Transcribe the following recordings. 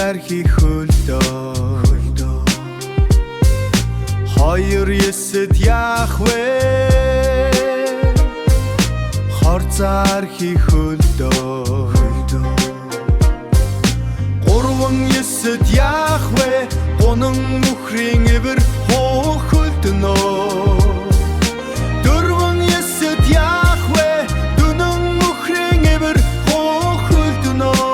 архи хөлдөө Хоёр Есэд Яхвэ Хорцархи хөлдөө Гурван Есэд Яхвэ Гунан нүхрийн эвэр хөлдөнөө Дөрвөн Есэд Яхвэ Дүнэн нүхрийн эвэр хөлдөнөө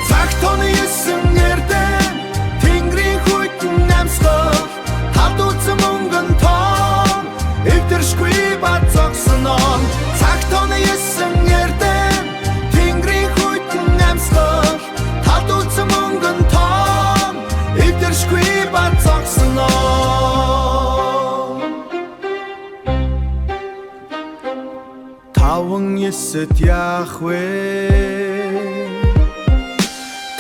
Цагт оны Есүн эрдэн Тэнгэрийн хүйтэн намсгал Талдуулсан мөнгөн тоон Эвдэршгүй бат зогсоноо Цагт оны Есүн эрдэн Тэнгэрийн хүйтэн намсгал Талдуулсан мөнгөн тоон Эвдэршгүй бат зогсоноо Таван Есэд Яхвэ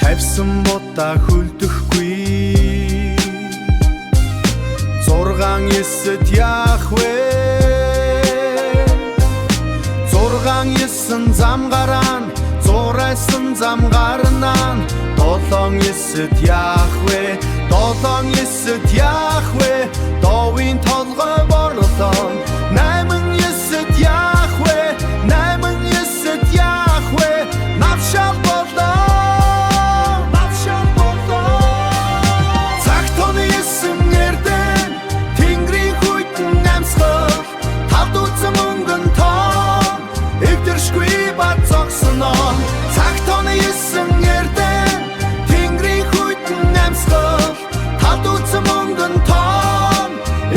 Тавьсан будаа хөлдөхгүй Зургаан Есэд Яхвэ Зургаан Есүн замгаран Зурайсан замгарнан Долоон Есэд Яхвэ Долоон Есэд Яхвэ Довын толгой борлон Найман Есэд Яхвэ Найман Есэд Яхвэ Навшал болон Цагт оны Есүн эрдэн Тэнгэрийн хүйтэн намсгал Талдуулсан мөнгөн тоон Эвдэршгүй бат зогсоноо Цагт оны Есүн эрдэн Тэнгэрийн хүйтэн намсгал Талдуулсан мөнгөн тоон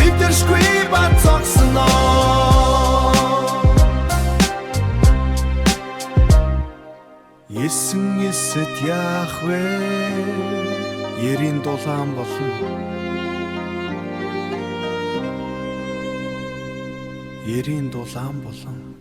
Эвдэршгүй бат зогсоноо Есүн Есэд Яхвэ Ерийн дулаан болон Ерийн дулаан болон